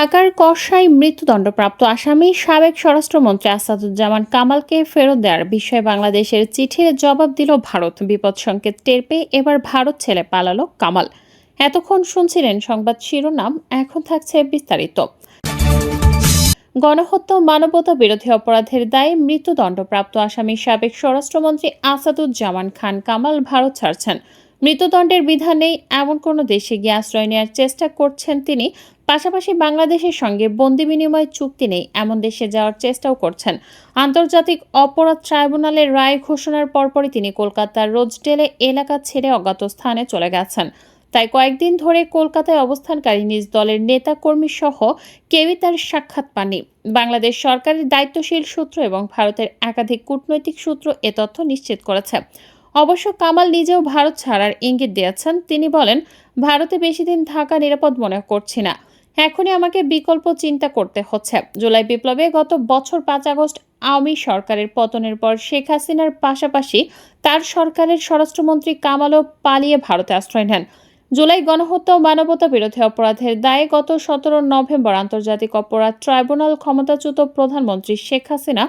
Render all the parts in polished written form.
ঢাকার কসাই মৃত্যুদণ্ডপ্রাপ্ত আসামি সাবেক স্বরাষ্ট্রমন্ত্রী আসাদুজ্জামান কামালকে ফেরত দেওয়ার বিষয়ে বাংলাদেশের চিঠির জবাব দিল ভারত। বিপদ সংকেত টের পেয়ে এবার ভারত ছেড়ে পালালো কামাল। এতক্ষণ শুনছিলেন সংবাদ শিরোনাম, এখন থাকছে বিস্তারিত। গণহত্যা ও মানবতা বিরোধী অপরাধের দায়ে মৃত্যুদণ্ডপ্রাপ্ত আসামি সাবেক স্বরাষ্ট্রমন্ত্রী আসাদুজ্জামান খান কামাল ভারত ছাড়ছেন। মৃত্যুদণ্ডের বিধান নেই এমন কোনো দেশে গিয়ে আশ্রয় নেওয়ার চেষ্টা করছেন তিনি। পাশাপাশি বাংলাদেশের সঙ্গে বন্দি বিনিময় চুক্তি নেই এমন দেশে যাওয়ার চেষ্টাও করছেন। আন্তর্জাতিক অপরাধ ট্রাইব্যুনালের রায় ঘোষণার পরপরই তিনি কলকাতার রোজডেলে এলাকা ছেড়ে অজ্ঞাত স্থানে চলে গেছেন। তাই কয়েকদিন ধরে কলকাতায় অবস্থানকারী নিজ দলের নেতা কর্মী সহ কেউই তার সাক্ষাৎ পাননি। বাংলাদেশ সরকারের দায়িত্বশীল সূত্র এবং ভারতের একাধিক কূটনৈতিক সূত্র এ তথ্য নিশ্চিত করেছে। অবশ্য কামাল নিজেও ভারত ছাড়ার ইঙ্গিত দিয়েছেন। তিনি বলেন, ভারতে বেশি দিন থাকা নিরাপদ মনে করছি না, এখনই আমাকে বিকল্প চিন্তা করতে হচ্ছে। জুলাই বিপ্লবে গত বছর 5 আগস্ট আওয়ামী সরকারের পতনের পর শেখ হাসিনার পাশাপাশি তার সরকারের স্বরাষ্ট্রমন্ত্রী কামালও পালিয়ে ভারতে আশ্রয় নেন। জুলাই গণহত্যা ও মানবতা বিরোধী অপরাধের দায়ে গত 17 নভেম্বর আন্তর্জাতিক অপরাধ ট্রাইব্যুনাল ক্ষমতাচ্যুত প্রধানমন্ত্রী শেখ হাসিনা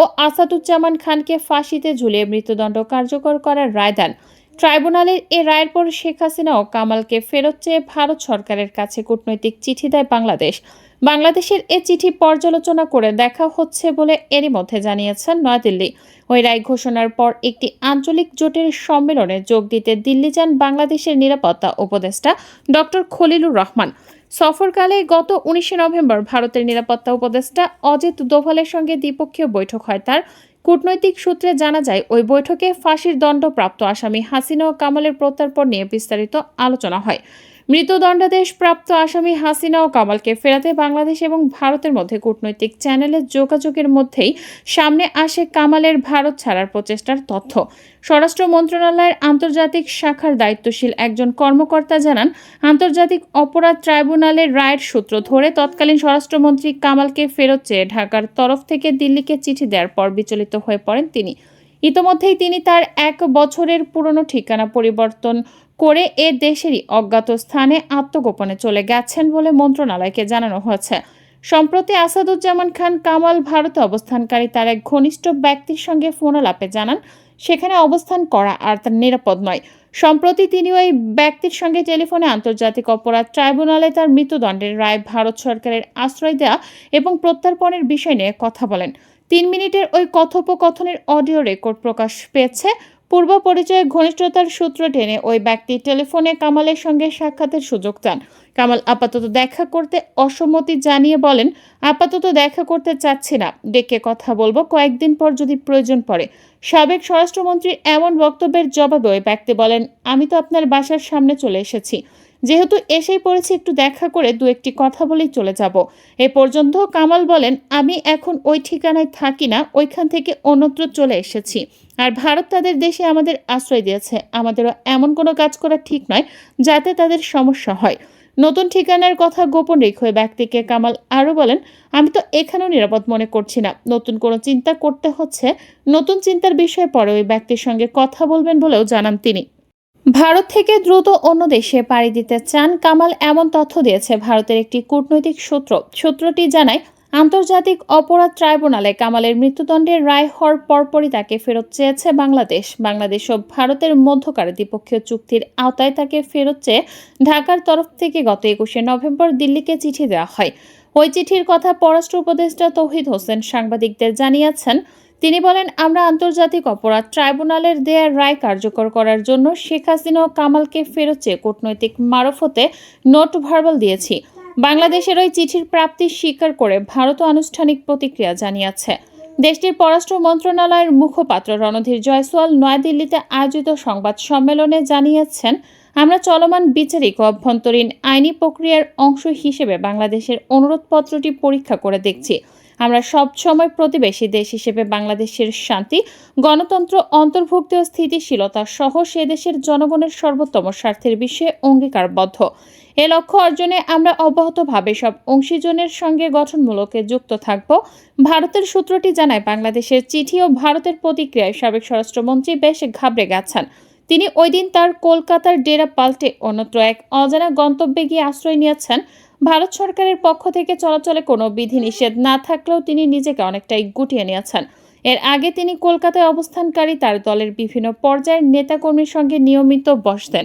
ও আসাদুজ্জামান খানকে ফাঁসিতে ঝুলিয়ে মৃত্যুদণ্ড কার্যকর করার রায় দেন। ট্রাইব্যুনালের এ রায়ের পর শেখ হাসিনা ও কামালকে ফেরত চেয়ে ভারত সরকারের কাছে কূটনৈতিক চিঠি দেয় বাংলাদেশ। বাংলাদেশের এ চিঠি পর্যালোচনা করে দেখা হচ্ছে বলে এরই মধ্যে জানিয়েছেন নয়াদিল্লি। ওই রায় ঘোষণার পর একটি আঞ্চলিক জোটের সম্মেলনে যোগ দিতে দিল্লি যান বাংলাদেশের নিরাপত্তা উপদেষ্টা ডক্টর খলিলুর রহমান। সফরকালে গত 19 নভেম্বর ভারতের নিরাপত্তা উপদেষ্টা অজিত দোভালের সঙ্গে দ্বিপক্ষীয় বৈঠক হয় তার। কূটনৈতিক সূত্রে জানা যায়, ওই বৈঠকে ফাঁসির দণ্ডপ্রাপ্ত আসামি হাসিনা ও কামালের প্রত্যর্পণ নিয়ে বিস্তারিত আলোচনা হয়। মৃত্যুদণ্ডাদেশ প্রাপ্ত আসামি হাসিনা ও কামালকে ফেরাতে বাংলাদেশ এবং ভারতের মধ্যে কূটনৈতিক চ্যানেলে যোগাযোগের মধ্যেই সামনে আসে কামালের ভারত ছাড়ার প্রচেষ্টার তথ্য। স্বরাষ্ট্র মন্ত্রণালয়ের আন্তর্জাতিক শাখার দায়িত্বশীল একজন কর্মকর্তা জানান, আন্তর্জাতিক অপরাধ ট্রাইব্যুনালের রায়ের সূত্র ধরে তৎকালীন স্বরাষ্ট্রমন্ত্রী কামালকে ফেরত চেয়ে ঢাকার তরফ থেকে দিল্লিকে চিঠি দেওয়ার পর বিচলিত হয়ে পড়েন তিনি। ইতোমধ্যেই তিনি তার 1 বছরের পুরনো ঠিকানা পরিবর্তন করে এ দেশেরই অজ্ঞাত স্থানে আত্মগোপনে চলে গেছেন বলে মন্ত্রণালয়কে জানানো হয়েছে। সম্প্রতি আসাদুজ্জামান খান কামাল ভারতে অবস্থানকারী তার এক ঘনিষ্ঠ ব্যক্তির সঙ্গে ফোনালাপে জানান, সেখানে অবস্থান করা আর তার নিরাপদ নয়। সম্প্রতি তিনি ওই ব্যক্তির সঙ্গে টেলিফোনে আন্তর্জাতিক অপরাধ ট্রাইব্যুনালে তার মৃত্যুদণ্ডের রায়, ভারত সরকারের আশ্রয় দেওয়া এবং প্রত্যর্পণের বিষয় নিয়ে কথা বলেন। 3 মিনিটের ওই কথোপকথনের অডিও রেকর্ড প্রকাশ পেয়েছে। পূর্ব পরিচয়ে ঘনিষ্ঠতার সূত্র টেনে ওই ব্যক্তি টেলিফোনে কামালের সঙ্গে সাক্ষাতের সুযোগ চান। কামাল আপাতত দেখা করতে অসম্মতি জানিয়ে বলেন, আপাতত দেখা করতে চাচ্ছি না, ডেকে কথা বলবো কয়েকদিন পর যদি প্রয়োজন পড়ে। সাবেক স্বরাষ্ট্রমন্ত্রীর এমন বক্তব্যের জবাবে ওই ব্যক্তি বলেন, আমি তো আপনার বাসার সামনে চলে এসেছি, যেহেতু এসেই পড়েছি একটু দেখা করে 2-1টি কথা বলেই চলে যাব। এ পর্যন্ত কামাল বলেন, আমি এখন ওই ঠিকানায় থাকি না, ওইখান থেকে অন্যত্র চলে এসেছি। আর ভারত তাদের দেশে আমাদের আশ্রয় দিয়েছে, আমাদেরও এমন কোনো কাজ করা ঠিক নয় যাতে তাদের সমস্যা হয়। নতুন ঠিকানার কথা গোপন রেখে ব্যক্তিকে কামাল আরও বলেন, আমি তো এখানেও নিরাপদ মনে করছি না, নতুন কোনো চিন্তা করতে হচ্ছে। নতুন চিন্তার বিষয়ে পরে ওই ব্যক্তির সঙ্গে কথা বলবেন বলেও জানান তিনি। ভারত থেকে দ্রুত অন্য দেশে পাড়ি দিতে চান কামাল, এমন তথ্য দিয়েছে ভারতের একটি কূটনৈতিক সূত্র। সূত্রটি জানায়, আন্তর্জাতিক অপরাধ ট্রাইব্যুনালে কামালের মৃত্যুদণ্ডের রায় হওয়ার পরপরই তাকে ফেরত চেয়েছে বাংলাদেশ। বাংলাদেশ ও ভারতের মধ্যকার দ্বিপক্ষীয় চুক্তির আওতায় তাকে ফেরত চেয়ে ঢাকার তরফ থেকে গত 21 নভেম্বর দিল্লিকে চিঠি দেওয়া হয়। ওই চিঠির কথা পররাষ্ট্র উপদেষ্টা তৌহিদ হোসেন সাংবাদিকদের জানিয়েছেন। তিনি বলেন, আমরা আন্তর্জাতিক অপরাধ ট্রাইব্যুনালের দেয়া রায় কার্যকর করার জন্য শেখ হাসিনা ও কামালকে ফেরত চেয়ে কূটনৈতিক মারফতে নোট ভার্বাল দিয়েছি। বাংলাদেশের ওই চিঠির প্রাপ্তি স্বীকার করে ভারতও আনুষ্ঠানিক প্রতিক্রিয়া জানিয়েছে। দেশটির পররাষ্ট্র মন্ত্রণালয়ের মুখপাত্র রণধীর জয়সওয়াল নয়াদিল্লিতে আয়োজিত সংবাদ সম্মেলনে জানিয়েছেন, আমরা চলমান বিচারিক ও অভ্যন্তরীণ আইনি প্রক্রিয়ার অংশ হিসেবে বাংলাদেশের অনুরোধপত্রটি পরীক্ষা করে দেখছি। আমরা সবসময় প্রতিবেশী দেশ হিসেবে বাংলাদেশের শান্তি, গণতন্ত্র, অন্তর্ভুক্তি ও স্থিতিশীলতা সহ সে দেশের জনগণের সর্বোত্তম স্বার্থের বিষয়ে অঙ্গীকারবদ্ধ। এ লক্ষ্য অর্জনে আমরা অব্যাহতভাবে সব অংশীজনের সঙ্গে গঠনমূলকে যুক্ত থাকব। ভারতের সূত্রটি জানায়, বাংলাদেশের চিঠি ও ভারতের প্রতিক্রিয়ায় সাবেক স্বরাষ্ট্রমন্ত্রী বেশ ঘাবড়ে গেছেন। তিনি ওই দিন তার কলকাতার ডেরা পাল্টে অন্যত্র এক অজানা গন্তব্যে গিয়ে আশ্রয় নিয়েছেন। ভারত সরকারের পক্ষ থেকে চলাচলে কোনো বিধিনিষেধ না থাকলেও তিনি নিজেকে অনেকটাই গুটিয়ে নিয়েছেন। এর আগে তিনি কলকাতায় অবস্থানকারী তার দলের বিভিন্ন পর্যায়ের নেতাকর্মীর সঙ্গে নিয়মিত বসতেন।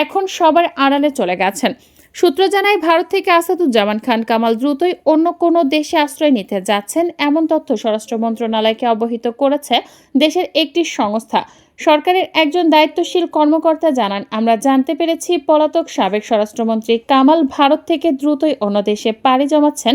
এখন সবার আড়ালে চলে গেছেন। সূত্র জানায়, ভারত থেকে আসাদুজ্জামান খান কামাল দ্রুতই অন্য কোনো দেশে আশ্রয় নিতে যাচ্ছেন, এমন তথ্য স্বরাষ্ট্র মন্ত্রণালয়কে অবহিত করেছে দেশের একটি সংস্থা। সরকারের একজন দায়িত্বশীল কর্মকর্তা জানান, আমরা জানতে পেরেছি পলাতক সাবেক স্বরাষ্ট্রমন্ত্রী কামাল ভারত থেকে দ্রুতই অন্য দেশে পাড়ি জমাচ্ছেন,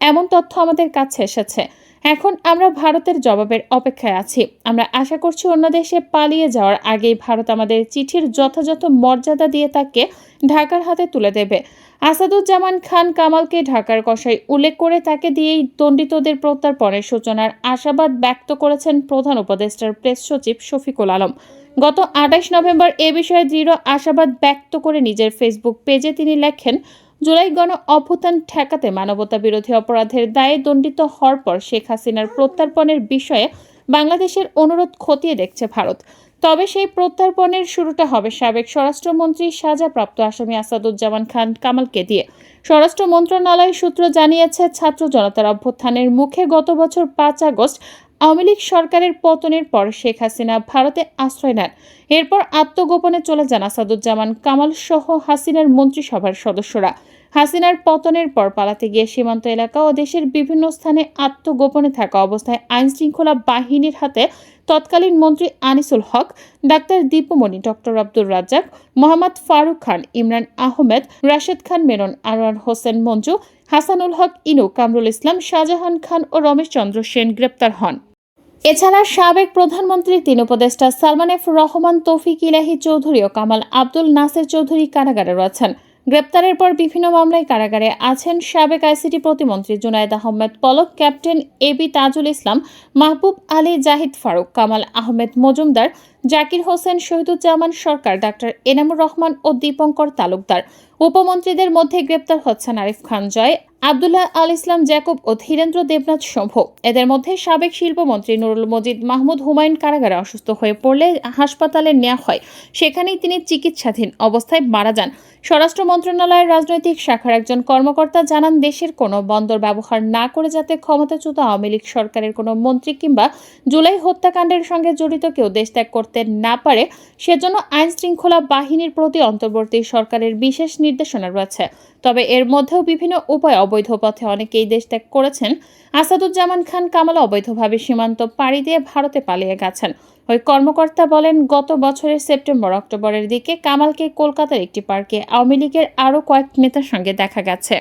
এমন তথ্য আমাদের কাছে এসেছে। এখন আমরা ভারতের জবাবের অপেক্ষায় আছি। আমরা আশা করছি অন্য দেশে পালিয়ে যাওয়ার আগেই ভারত আমাদের চিঠির যথাযথ মর্যাদা দিয়ে তাকে ঢাকার হাতে তুলে দেবে। আসাদুজ্জামান খান কামালকে ঢাকার কসাই উল্লেখ করে তাকে দিয়েই দণ্ডিতদের প্রত্যর্পণের সূচনার আশাবাদ ব্যক্ত করেছেন প্রধান উপদেষ্টার প্রেস সচিব শফিকুল আলম। গত ২৮ নভেম্বর এ বিষয়ে দৃঢ় আশাবাদ ব্যক্ত করে নিজের ফেসবুক পেজে তিনি লেখেন, জুলাই গণ অভ্যুত্থান ঠেকাতে মানবতা বিরোধী অপরাধের দায়ে দণ্ডিত হওয়ার পর শেখ হাসিনার প্রত্যর্পণের বিষয়ে বাংলাদেশের অনুরোধ খতিয়ে দেখছে ভারত। তবে সেই প্রত্যর্পণের শুরুটা হবে সাবেক স্বরাষ্ট্রমন্ত্রী সাজাপ্রাপ্ত আসামি আসাদুজ্জামান খান কামালকে দিয়ে। স্বরাষ্ট্র মন্ত্রণালয় সূত্র জানিয়েছে, ছাত্র জনতার অভ্যুত্থানের মুখে গত বছর ৫ আগস্ট আওয়ামী লীগ সরকারের পতনের পর শেখ হাসিনা ভারতে আশ্রয় নেন। এরপর আত্মগোপনে চলে যান আসাদুজ্জামান কামাল সহ হাসিনার মন্ত্রিসভার সদস্যরা। হাসিনার পতনের পর পালাতে গিয়ে সীমান্ত এলাকা ও দেশের বিভিন্ন স্থানে আত্মগোপনে থাকা অবস্থায় আইনশৃঙ্খলা বাহিনীর হাতে তৎকালীন মন্ত্রী আনিসুল হক, ডাক্তার দীপুমণি, ডক্টর আব্দুর রাজ্জাক, মোহাম্মদ ফারুক খান, ইমরান আহমেদ, রাশেদ খান মেনন, আনোয়ার হোসেন মঞ্জু, হাসানুল হক ইনু, কামরুল ইসলাম, শাহজাহান খান ও রমেশ চন্দ্র সেন গ্রেপ্তার হন। এছাড়া সাবেক প্রধানমন্ত্রীর ৩ উপদেষ্টা সালমান এফ রহমান, তৌফিক ইলাহি চৌধুরী ও কামাল আব্দুল নাসের চৌধুরী কারাগারে রয়েছেন। গ্রেপ্তারের পর বিভিন্ন মামলায় কারাগারে আছেন সাবেক আইসিটি প্রতিমন্ত্রী জুনায়েদ আহমেদ পলক, ক্যাপ্টেন এবি তাজুল ইসলাম, মাহবুব আলী জাহিদ ফারুক, কামাল আহমেদ মজুমদার, জাকির হোসেন, শহীদুজ্জামান সরকার, ডাক্তার এনামুর রহমান ও দীপঙ্কর তালুকদার। উপমন্ত্রীদের মধ্যে গ্রেপ্তার হচ্ছেন আরিফ খান জয়, আব্দুল্লাহ আল ইসলাম জ্যাকব ও ধীরেন্দ্র দেবনাথ শম্ভ। এদের মধ্যে সাবেক শিল্পমন্ত্রী নুরুল মজিদ মাহমুদ হুমায়ুন কারাগারে অসুস্থ হয়ে পড়লে হাসপাতালে নেওয়া হয়, সেখানেই তিনি চিকিৎসাধীন অবস্থায় মারা যান। স্বরাষ্ট্র মন্ত্রণালয়ের রাজনৈতিক শাখার একজন কর্মকর্তা জানান, দেশের কোনো বন্দর ব্যবহার না করে যাতে ক্ষমতাচ্যুত আওয়ামী লীগ সরকারের কোনো মন্ত্রী কিংবা জুলাই হত্যাকাণ্ডের সঙ্গে জড়িত কেউ দেশ ত্যাগ করতে না পারে, সেজন্য আইন শৃঙ্খলা বাহিনীর প্রতি অন্তর্বর্তী সরকারের বিশেষ নির্দেশনা রয়েছে। তবে এর মধ্যেও বিভিন্ন উপায়ে অবৈধ পথে অনেকেই দেশ ত্যাগ করেছেন। আসাদুজ্জামান খান কামাল অবৈধভাবে সীমান্ত পাড়ি দিয়ে ভারতে পালিয়ে গেছেন। ওই কর্মকর্তা বলেন, গত বছরের সেপ্টেম্বর-অক্টোবরের দিকে কামালকে কলকাতার একটি পার্কে আওয়ামী লীগের আরও কয়েক নেতার সঙ্গে দেখা গেছে।